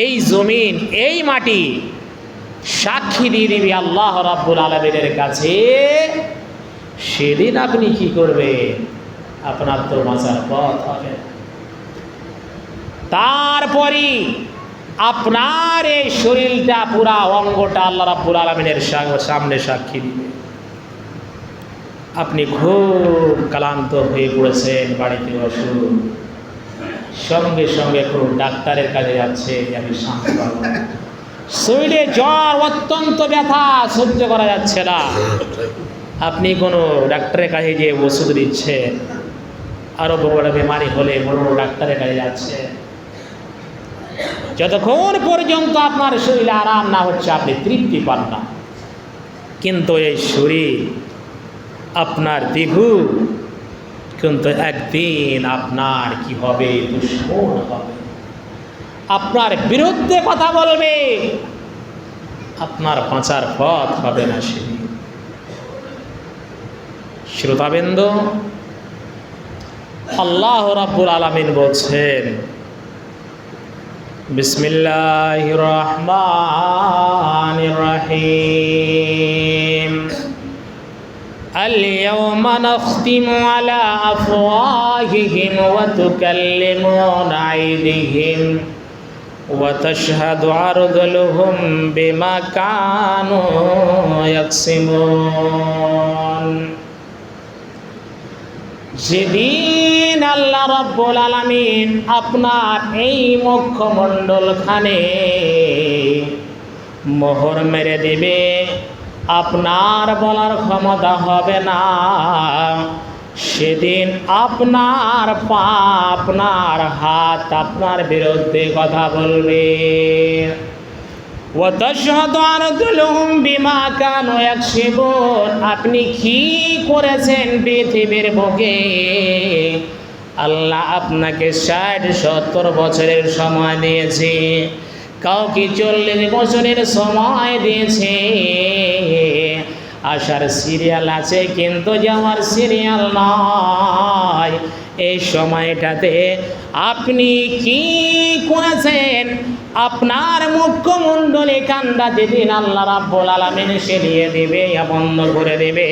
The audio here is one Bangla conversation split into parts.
এই জমিন, এই মাটি সাক্ষী দিয়ে দিবি আল্লাহ রাব্বুল আলামিনের কাছে। সেদিন আপনি কি করবেন? আপনার তো বাঁচার পথ হবে। তারপরই আপনার এই শরীরটা, পুরা অঙ্গটা আল্লাহ রাব্বুল আলামিনের সামনে সাক্ষী দিবে। আপনি খুব ক্লান্ত হয়ে পড়েছেন, বাড়িতে অসুখ, সঙ্গে সঙ্গে কোনো ডাক্তারের কাছে যাচ্ছে, আমি শান্তি পাবো। শরীরে জ্বর, অত্যন্ত ব্যথা, সহ্য করা যাচ্ছে না। আপনি কোনো ডাক্তারের কাছে গিয়ে ওষুধ দিচ্ছে, আরও বড় বড় বিমারি হলে বড় বড় ডাক্তারের কাছে যাচ্ছে। যতক্ষণ পর্যন্ত আপনার শরীরে আরাম না হচ্ছে, আপনি তৃপ্তি পান না। কিন্তু এই শরীর আপনার দেহু কিন্তু একদিন আপনার কি হবে? দুশ্মন হবে, আপনার বিরুদ্ধে কথা বলবে, আপনার বাঁচার পথ হবে না সেদিন। শ্রোতাবৃন্দ, আল্লাহ রাব্বুল আলামিন বলছেন, বিসমিল্লাহির রহমানির রহিম, اليوم نختم على أفواههم وتكلمنا أيديهم وتشهد أرجلهم بما كانوا يكسبون। যেদিন আল্লাহ রাব্বুল আলামিন আপনার এই মুখমণ্ডলখানে মোহর মেরে দিবে, আপনার বলার ক্ষমতা হবে না। সেদিন আপনার পা, আপনার হাত আপনার বিরুদ্ধে কথা বলবে। ওয়াতাশহাদু আরজুলুহুম বিমা কানু ইয়াকসিবুন, আপনি কি করেছেন পৃথিবীর বুকে? আল্লাহ আপনাকে 60-70 বছরের সময় দিয়েছে, কাউকে 40 বছরের সময় দিয়েছে। আসার সিরিয়াল আছে কিন্তু যাওয়ার সিরিয়াল নয়। এই সময়টাতে আপনি কি করেছেন? আপনার মুখমণ্ডলে কান্ডা যেদিন আল্লাহ রাব্বুল আলামিন সেরিয়ে দিবে, বন্ধ করে দেবে,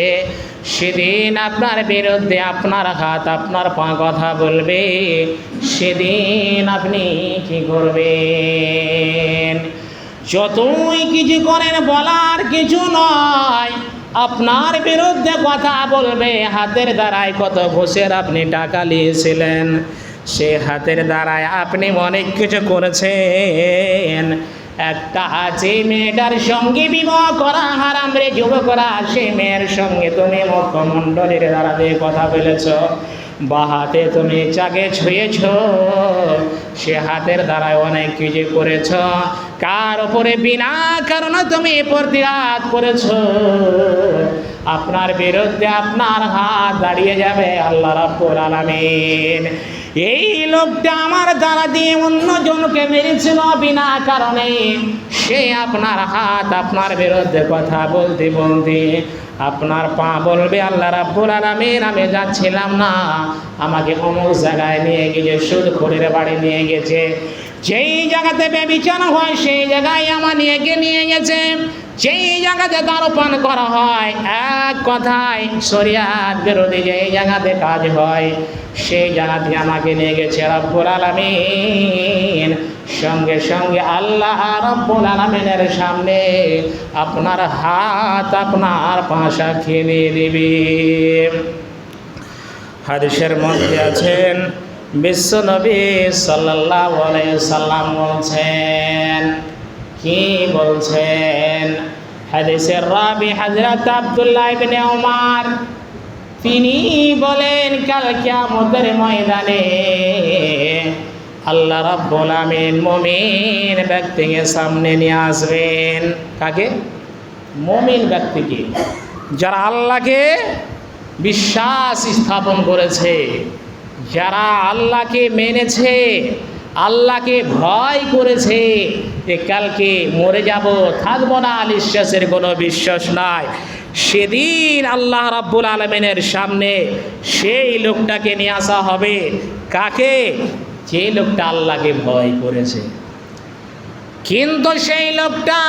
সেদিন আপনার বিরুদ্ধে আপনার হাত, আপনার পা কথা বলবে। সেদিন আপনি কি করবেন? যতই কিছু করেন, বলার কিছু নয়, আপনার বিরুদ্ধে কথা বলবে। হাতের দ্বারায় কত ঘুষের আপনি টাকা নিয়েছিলেন, সে হাতের দ্বারায় আপনি অনেক কিছু করেছেন। একটা যে মেয়েটার সঙ্গে বিবাহ করা হারাম রে যুবকরা, সে মেয়ের সঙ্গে তুমি মুখমণ্ডলের দ্বারা দিয়ে কথা বলেছ, বা হাতে তুমি চাকে ছুঁয়েছ, সে হাতের দ্বারায় অনেক কিছু করেছ। কার উপরে বিনা কারণে তুমি প্রতিঘাত করেছ, আপনার বিরুদ্ধে আপনার হাত দাঁড়িয়ে যাবে আল্লাহ রাব্বুল আলামিন। এই লোকটা আমার দ্বারা দিয়ে অন্যজনকে মেরেছিল বিনা কারণে, সে আপনার হাত, আপনার বিরুদ্ধে কথা বলতে বলতে আপনার পা বলবে, আল্লাহ রাব্বুল আলামিন আমি যাচ্ছিলাম না, আমাকে অমুক জায়গায় নিয়ে গিয়ে সুদখোরের বাড়ি নিয়ে গেছে, যেই জায়গাতে ব্যভিচার হয় সেই জায়গায় আমার নিয়ে গেছে, যেই জায়গাতে দারুপান করা হয়, এক কথায় শরিয়াত বিরোধী যেই জায়গাতে কাজ হয়, সেই জায়গাতে আমাকে নিয়ে গেছে রাব্বুল আলামিন। সঙ্গে সঙ্গে আল্লাহ রাব্বুল আলামিনের সামনে আপনার হাত, আপনার পা সাক্ষী দিয়ে দিবে। হাদিসের মধ্যে আছেন, বিশ্বনবী সাল্লাল্লাহু আলাইহি সাল্লাম বলছেন, কি বলছেন? হাদিসের রাবি হযরত আব্দুল্লাহ ইবনে ওমর, তিনি বলেন, কাল কিয়ামতের ময়দানে আল্লাহ রাব্বুল আলামিন মুমিন ব্যক্তিকে সামনে নিয়ে আসবেন। কাকে? মুমিন ব্যক্তিকে, যারা আল্লাহকে বিশ্বাস স্থাপন করেছে, যারা আল্লাহকে মেনেছে, আল্লাহকে ভয় করেছে, যে কালকে মরে যাব, থাকবো না, নিঃশ্বাসের কোনো বিশ্বাস নাই, সেদিন আল্লাহ রাব্বুল আলামিনের সামনে সেই লোকটাকে নিয়ে আসা হবে। কাকে? যে লোকটা আল্লাহকে ভয় করেছে। কিন্তু সেই লোকটা,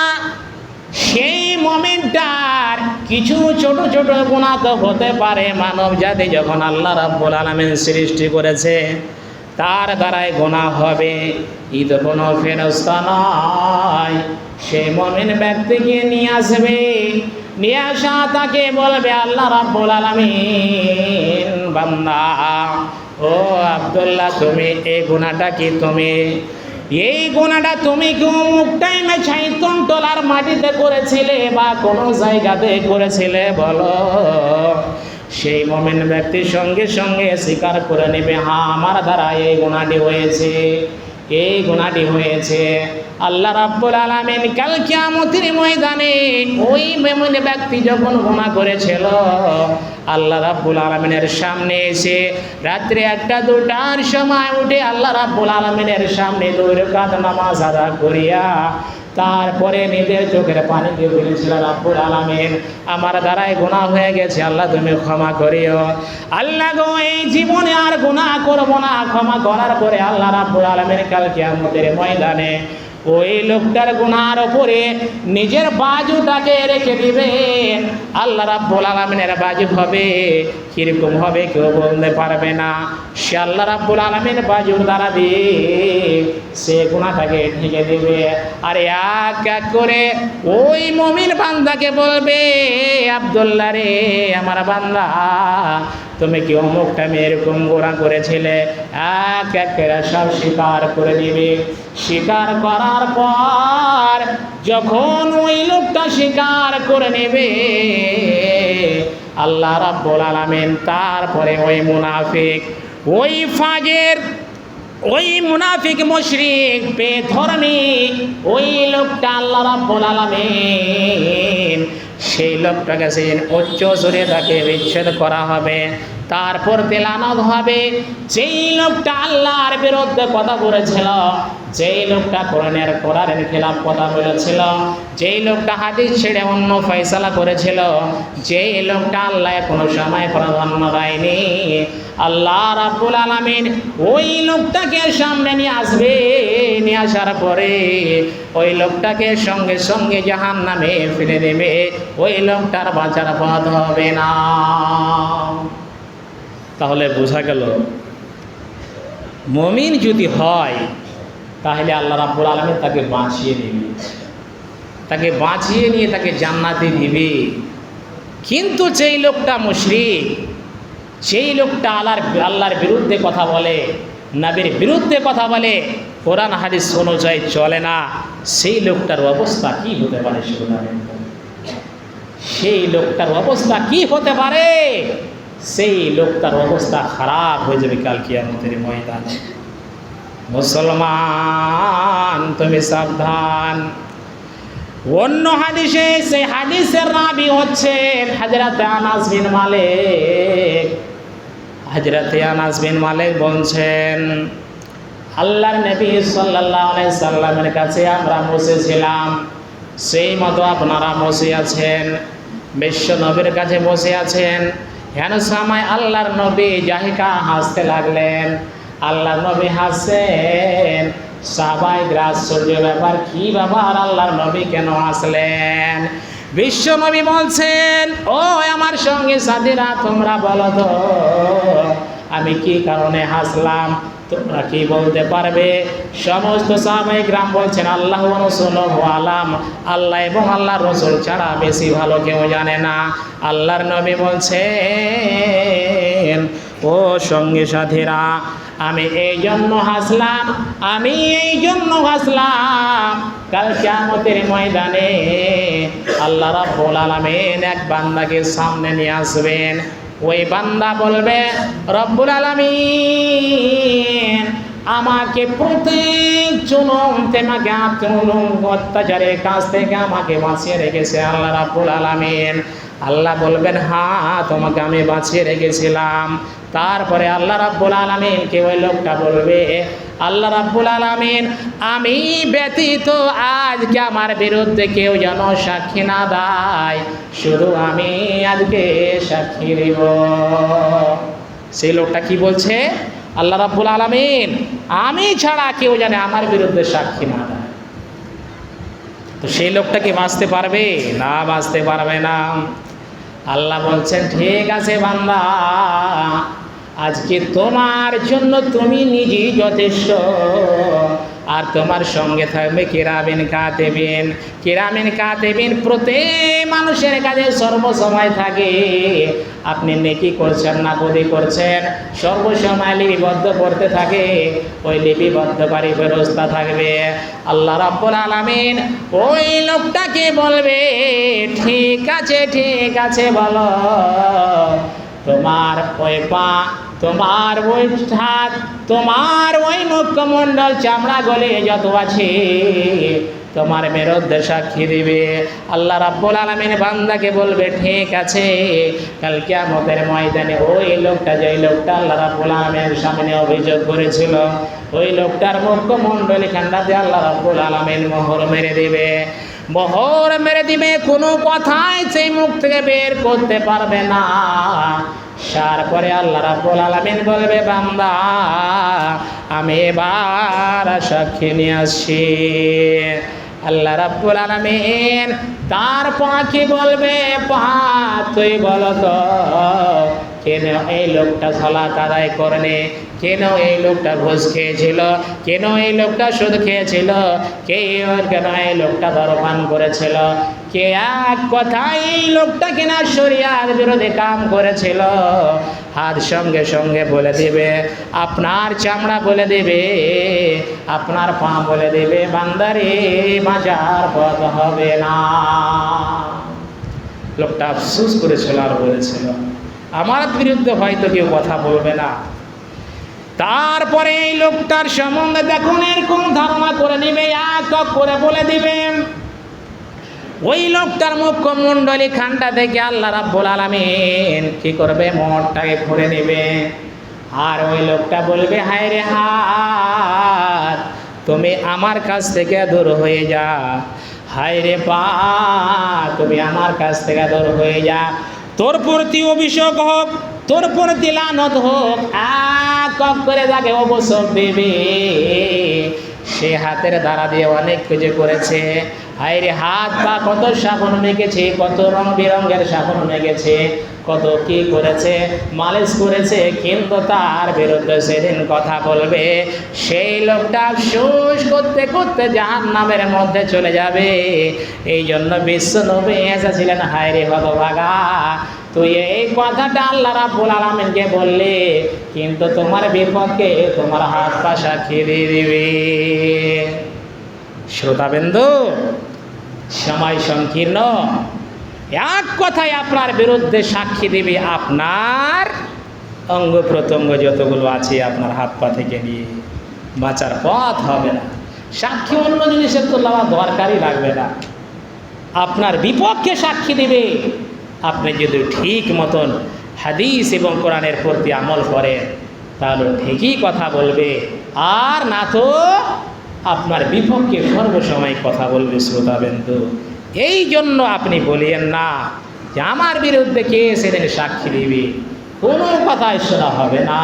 সেই মুমিনটার কিছু ছোট ছোট গুনাহ তো হতে পারে। মানব জাতি যখন আল্লাহ রাব্বুল আলামিন সৃষ্টি করেছে, তার দ্বারাই গুনাহ হবে। ঈদ কোনো ফেরেশতা নয়, সেই মুমিন ব্যক্তিকে নিয়ে আসবে, নিয়ে আসা তাকে বলবে আল্লাহ রাব্বুল আলামিন, বান্দা ও আব্দুল্লাহ, তুমি এই গুনাহটা কি এই গুনাহটা তুমি কি অমুক টাইমে ছাইতন টলার মাটিতে করেছিলে বা কোনো জায়গাতে করেছিলে বলো? সেই মুমিন ব্যক্তি সঙ্গে সঙ্গে স্বীকার করে নেবে, হ্যাঁ আমার দ্বারা এই গুনাহটি হয়েছে, এই গুনাহটি হয়েছে। আল্লাহ রাব্বুল আলামিন কাল কিয়ামতের ময়দানে ওই মুমিন ব্যক্তি যখন গুনাহ করেছিল, আল্লাহ রাব্বুল আলামিনের সামনে এসে রাত্রে 1-2টার সময় উঠে আল্লাহ রাব্বুল আলামিনের সামনে 2 রাকাত নামাজ আদা করিয়া তারপরে নিজের চোখের পানি দিয়ে বলেছিল, রাব্বুল আলামিন আমার দ্বারাই গুনাহ হয়ে গেছে, আল্লাহ তুমি ক্ষমা করিও। আল্লাহ গো, এই জীবনে আর গুনাহ করব না। ক্ষমা করার পরে আল্লাহ রাব্বুল আলামিন কাল কিয়ামতের ময়দানে ওই লোকটার গুনার ওপরে নিজের বাজুটাকে রেখে দিবেন। আল্লাহ রাব্বুল আলামিনের বাজু হবে কিরকম হবে কেউ বলতে পারবে না। সে আল্লাহ রাব্বুল আলামিন বাজুর দ্বারা দিয়ে সে গুনাহটাকে ঢেকে দেবে। আর এক এক করে ওই মুমিন বান্দাকে বলবে, আব্দুল্লাহ রে আমার বান্দা, তুমি কি অমুক টাইমে এরকম গুনাহ করেছিলে? এক এক করে সব স্বীকার করে দিবে। স্বীকার করার পর যখন ওই লোকটা স্বীকার করে নেবে, আল্লাহ রাব্বুল আলামিন তারপরে ওই মুনাফিক, ওই ফাজের, ওই মুনাফিক মুশরিক বেধর্মী ওই লোকটা আল্লাহ রাব্বুল আলামিন সেই লোকটাকে সেই উচ্চ সুরে তাকে বিচ্ছেদ করা হবে। তারপর তেলানত হবে। যেই লোকটা আল্লাহর বিরুদ্ধে কথা বলেছিল, যেই লোকটা কোরআনের খেলাফ কথা বলেছিল, যেই লোকটা হাদিস ছেড়ে অন্য ফয়সালা করেছিল, যেই লোকটা আল্লাহ কোনো সময় প্রাধান্য দেয়নি, আল্লাহ রাব্বুল আলামিন ওই লোকটাকে সামনে নিয়ে আসবে। নিয়ে আসার পরে ওই লোকটাকে সঙ্গে সঙ্গে জাহান্নামে ফেলে দেবে। ওই লোকটার বাঁচার পথ হবে না। তাহলে বোঝা গেল, মুমিন যদি হয় তাহলে আল্লাহ রাব্বুল আলামিন তাকে বাঁচিয়ে নেবে, তাকে বাঁচিয়ে নিয়ে তাকে জান্নাতে দিবে। কিন্তু যেই লোকটা মুশরিক, সেই লোকটা আল্লাহর বিরুদ্ধে কথা বলে, নবীর বিরুদ্ধে কথা বলে, কোরআন হাদিস অনুযায়ী চলে না, সেই লোকটার অবস্থা কি হতে পারে? সেই লোকটার অবস্থা কি হতে পারে? সেই লোকটার অবস্থা খারাপ হয়ে যাবে কাল কিয়ামতের ময়দানে। মুসলমান তুমি সাবধান। অন্য হাদিসে, সেই হাদিসের রাবি হচ্ছেন হযরত আনাস বিন মালিক। হযরত আনাস বিন মালিক বলছেন, আল্লাহর নবী সাল্লাল্লাহু আলাইহি সাল্লামের কাছে আমরা বসেছিলাম, সেই মতো আপনারা বসে আছেন, বিশ্ব নবীর কাছে বসে আছেন। হেন সময় আল্লাহর নবী জাহিকা হাসতে লাগলেন। আল্লাহর নবী হাসছেন, সাহাবায়ে আশ্চর্য ব্যাপার, কি ব্যাপার আল্লাহর নবী কেন হাসলেন? বিশ্ব নবী বলছেন, ও আমার সঙ্গে সাথীরা, তোমরা বলো তো আমি কি কারণে হাসলাম? তোমরা কি বলতে পারবে? সমস্ত সাহাবায়ে কিরাম বলছেন, আল্লাহ ওয়া রাসূলুহু আলাম, আল্লাহ এবং আল্লাহর রাসূল ছাড়া বেশি ভালো কেউ জানে না। আল্লাহর নবী বলছেন, ও সঙ্গে সাথীরা, আমি এই জন্য হাসলাম, আমি এই জন্য হাসলাম, কাল কিয়ামতের ময়দানে আল্লাহ রাব্বুল আলামিন এক বান্দাকে সামনে নিয়ে আসবেন। ওই বান্দা বলবে, রব্বুল আলামিন আমাকে প্রত্যেক জনম তোমাকে অত্যাচারের কাছ থেকে আমাকে বাঁচিয়ে রেখেছে আল্লাহ রাব্বুল আলামিন। আল্লাহ বলবেন, হ্যাঁ তোমাকে আমি বাঁচিয়ে রেখেছিলাম। তারপরে আল্লাহ রাব্বুল আলামিনকে ওই লোকটা বলবে, আল্লাহ রাব্বুল আলামিন আমি ব্যতীত আজকে আমার বিরুদ্ধে কেউ যেন সাক্ষী না দেয়, শুধু আমি আজকে সাক্ষী দেব। সেই লোকটা কি বলছে? আল্লাহ রাব্বুল আলামিন আমি ছাড়া কেউ যেন আমার বিরুদ্ধে সাক্ষী না দেয়। তো সেই লোকটা কি বাঁচতে পারবে? না, বাঁচতে পারবে না। আল্লাহ বলছেন, ঠিক আছে বান্দা, আজকে তোমার জন্য তুমি নিজেই যথেষ্ট, আর তোমার সঙ্গে থাকবে কিরামিন কাতিবিন। কিরামিন কাতিবিন প্রত্যেক মানুষের কাছে সর্বসময় থাকে। আপনি নেকি করছেন না ক্ষতি করছেন, সর্বসময় লিপিবদ্ধ করতে থাকে। ওই লিপিবদ্ধকারী ফেরেশতা থাকবে। আল্লাহ রাব্বুল আলামিন ওই লোকটাকে বলবে, ঠিক আছে, ঠিক আছে, বলো তোমার ওই পা, তোমার ওই হাত, তোমার ওই মুখমণ্ডল, চামড়া গলে যত আছে তোমার বিরুদ্ধে সাক্ষী দিবে। আল্লাহ রাব্বুল আলামিন বান্দাকে বলবে, ঠিক আছে, কাল কিয়ামতের ময়দানে ওই লোকটা, যেই লোকটা আল্লাহ রাব্বুল আলামিনের সামনে অভিযোগ করেছিল, ওই লোকটার মুখমণ্ডলী খান্ডাতে আল্লাহ রাব্বুল আলামিন মোহর মেরে দিবে। মোহর মেরে দিবে, কোনো কথাই সেই মুখ থেকে বের করতে পারবে না। তারপরে আল্লাহ রাব্বুল আলামিন বলবে, বান্দা আমি এবার সাক্ষী নিয়ে আসছি। আল্লাহ রাব্বুল আলামিন তার পাখি বলবে, পা তুই বলো তো কেন এই লোকটা সালাত আদায় করেনি, কেন এই লোকটা ঘুষ খেয়েছিল, কেন এই লোকটা সুদ খেয়েছিল, কেন এই লোকটা ধূমপান করেছিল, কে এক কথায় এই লোকটা কিনা শরিয়াত বিরোধী কাম করেছিল। হাত সঙ্গে সঙ্গে বলে দিবে, আপনার চামড়া বলে দিবে, আপনার পা বলে দিবে, বান্দারে বাঁচার পথ হবে না। লোকটা আফসোস করেছিল আর বলেছিল, আমার বিরুদ্ধে হয়তো কেউ কথা বলবে না। তারপরে এই লোকটার সম্বন্ধে দেখুন এরকম ধারণা করে নিবে, এক করে বলে দিবে। ওই লোকটার মুখমণ্ডলী খানটা থেকে আল্লাহ রাব্বুল আলামিন কি করবে, মোহরটাকে খুলে নেবে। আর ওই লোকটা বলবে, হায় রে হাত, তুমি আমার কাছ থেকে দূর হয়ে যা। হায় রে পা, তুমি আমার কাছ থেকে দূর হয়ে যা। তোর প্রতি অভিষেক হোক, তোর প্রতি লানত হোক, এক করে তাকে অবসর দেবে। সে হাতের দ্বারা দিয়ে অনেক কিছু করেছে। হায় রে হাত পা, কত সাবান মেখেছে, কত রং বেরঙের সাবান মেখেছে, কত কি করেছে, মালিশ করেছে, কিন্তু তার বিরুদ্ধে সেদিন কথা বলবে। সেই লোকটা আফসোস করতে করতে জাহান্নামের মধ্যে চলে যাবে। এই জন্য বিশ্ব নবী এসেছিলেন, হায় রে হতভাগা, তুই এই কথাটা আল্লাহ রাব্বুল আলামিনকে বললে, কিন্তু তোমার বিপক্ষে তোমার হাত পা সাক্ষী দিয়ে দিবে। শ্রোতাবিন্দু, সময় সংকীর্ণ, এক কথায় আপনার বিরুদ্ধে সাক্ষী দিবে আপনার অঙ্গ প্রত্যঙ্গ যতগুলো আছে, আপনার হাত পা থেকে নিয়ে বাঁচার পথ হবে না। সাক্ষী অন্য জিনিসের তো লওয়া দরকারই লাগবে না, আপনার বিপক্ষে সাক্ষী দিবে। আপনি যদি ঠিক মতন হাদিস এবং কোরআনের প্রতি আমল করেন তাহলে ঠিকই কথা বলবে, আর না তো আপনার বিপক্ষে সর্বসময় কথা বলবে। শ্রোতাবিন্দু, এই জন্য আপনি বলিয়েন না যে আমার বিরুদ্ধে কে সেদিন সাক্ষী দিবে, কোনো কথাই শোনা হবে না।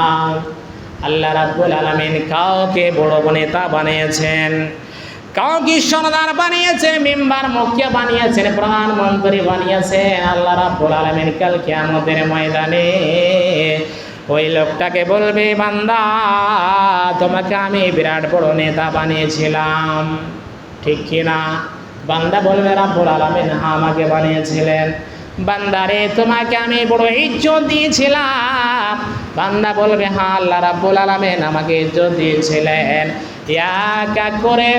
আল্লাহ রাব্বুল আলামিন কাউকে বড় নেতা বানিয়েছেন, কাউকে সরদার বানিয়েছেন, মেম্বার মুখিয়া বানিয়েছেন, প্রধানমন্ত্রী বানিয়েছেন। আল্লাহ রাব্বুল আলামিন কাল কিয়ামতের ময়দানে ওই লোকটাকে বলবে, বান্দা তোমাকে আমি বিরাট বড় নেতা বানিয়েছিলাম, ঠিক কিনা? বান্দা বলবে, রাব্বুল আলামিন আমাকে বানিয়েছিলেন। বান্দারে তোমাকে আমি বড় ইজ্জত দিয়েছিলাম। বান্দা বলবে, হ্যাঁ আল্লাহ রাব্বুল আলামিন আমাকে ইজ্জত দিয়েছিলেন। এক এক করে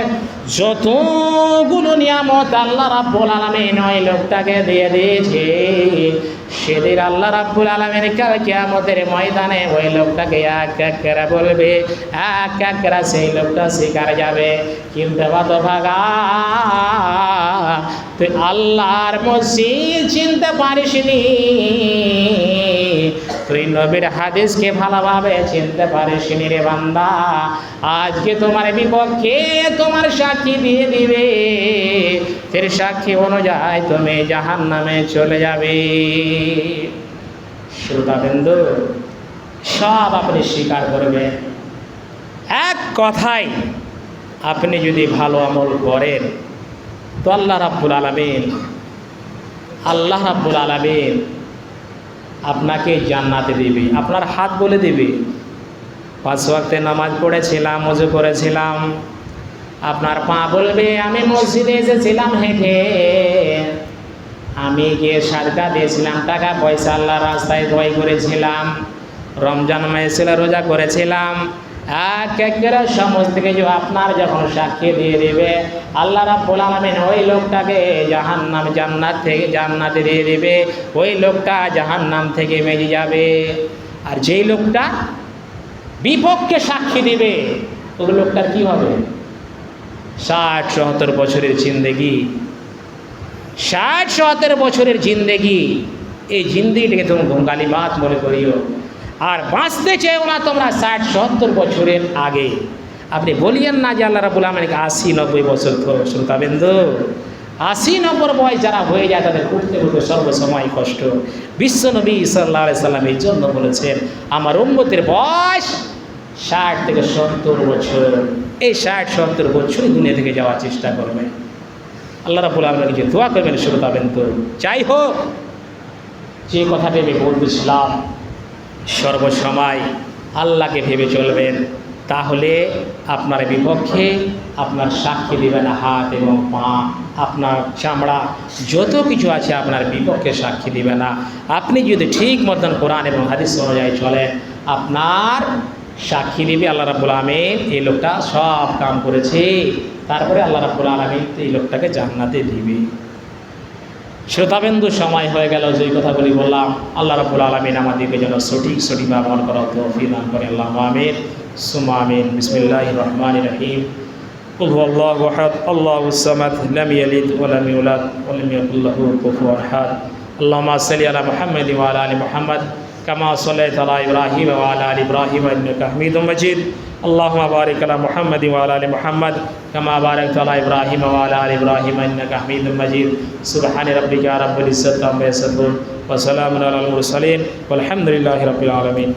যতগুলো নিয়ামত আল্লাহ রাব্বুল আলামিন ওই লোকটাকে দিয়ে দিয়েছে, সেদিন আল্লাহ রাব্বুল আলামিন কাল কিয়ামতের ময়দানে ওই লোকটাকে এক এক করে বলবে, এক এক করে সেই লোকটা শিকার যাবে। কিন্তু হতভাগা, তুই আল্লাহর মসজিদ চিনতে পারিসনি, তুই নবীর হাদিসকে ভালোভাবে চিনতে পারিসনি রে বান্দা। আজকে তোমার বিপক্ষে তোমার সাক্ষী দিয়ে দিবে, ফের সাক্ষী অনুযায়ী তুমি জাহান্নামে চলে যাবে। শ্রোতাবিন্দু, সব আপনি স্বীকার করবেন। এক কথায় আপনি যদি ভালো আমল করেন তো আল্লাহ রাব্বুল আলামিন আপনাকে জান্নাতে দেবে, আপনার হাত বলে দেবে। 5 ওয়াক্তে নামাজ পড়েছিলাম, ওযু করেছিলাম, আপনার পা বলবে আমি মসজিদে এসেছিলাম হেঁটে, আমি গিয়ে সাদকা দিয়েছিলাম, টাকা পয়সা আল্লাহর রাস্তায় ব্যয় করেছিলাম, রমজান মাসে রোজা করেছিলাম, একেবারে সমস্ত কিছু আপনার যখন সাক্ষী দিয়ে দেবে, আল্লাহ রাব্বুল আলামিন ওই লোকটাকে জান্নাতে দিয়ে দেবে। ওই লোকটা জাহান্নাম থেকে বেঁচে যাবে। আর যেই লোকটা বিপক্ষে সাক্ষী দিবে, ওই লোকটার কি হবে? 60-70 বছরের জিন্দেগি, 60-70 বছরের জিন্দেগি, এই জিন্দেগিটাকে তুমি গালিবাত মনে করিও। আর বাঁচতে চেয়েও না তোমরা 60-70 বছরের আগে। আপনি বলিয়েন না যে আল্লাহ রাব্বুল আলামিনকে 80-90 বছর। তো শ্রোতাবিন্দু, 80-90 বয়স যারা হয়ে যায় তাদের উঠতে উঠতে সর্বসময় কষ্ট। বিশ্বনবী সাল্লাল্লাহু আলাইহি সাল্লাম এই জন্য বলেছেন, আমার উম্মতের বয়স 60 থেকে 70 বছর। এই 60-70 বছরই দুনিয়া থেকে যাওয়ার চেষ্টা করবে। আল্লাহ রাব্বুল আলামিন যে দোয়া করবেন শ্রোতাবিন্দু। যাই হোক, যে কথাটা আমি বলতেছিলাম, সর্বসময় আল্লাহকে ভেবে চলবেন, তাহলে আপনার বিপক্ষে আপনার সাক্ষী দেবে না হাত এবং পা, আপনার চামড়া, যত কিছু আছে আপনার বিপক্ষে সাক্ষী দিবে না। আপনি যদি ঠিক মতন কোরআন এবং হাদিস অনুযায়ী চলেন, আপনার সাক্ষী দিবে আল্লাহ রাব্বুল আলামিন এই লোকটা সব কাম করেছে, তারপরে আল্লাহ রাব্বুল আলামিন এই লোকটাকে জান্নাতে দিবে। শ্রোতাবিন্দু, সময় হয়ে গেল। যেই কথাগুলি বললাম, আল্লাহ রাব্বুল আলামিন আমাদেরকে যেন সঠিকভাবে আমল করার তৌফিক দান করে। আল্লাহুম্মা আমিন সুম্মা আমিন। বিসমিল্লাহির রহমানির রহিম। কুল হুয়াল্লাহু আহাদ আল্লাহুস সামাদ লাম ইয়ালিদ ওয়া লাম ইউলাদ ওয়া লাম ইয়াকুল লাহু কুফুওয়ান আহাদ। আল্লাহুম্মা সাল্লি আলা মুহাম্মাদ ওয়া আলা আলি মুহাম্মাদ কামা সাল্লাইতা আলা ইব্রাহিম ওয়া আলা আলি ইব্রাহিম ইন্নাকা হামিদুম মাজিদ। আল্লাহুম্মা বারিক আলা মুহাম্মাদ ওয়া আলা আলি মুহাম্মাদ কামা বারাকতা আলা ইব্রাহিম ওয়া আলা আলি ইব্রাহিম ইন্নাকা হামিদুম মাজিদ। সুবহানা রাব্বিকা রাব্বিল ইজ্জাতি আম্মা ইয়াসিফুন ওয়া সালামুন আলাল মুরসালিন ওয়ালহামদুলিল্লাহি রাব্বিল আলামিন।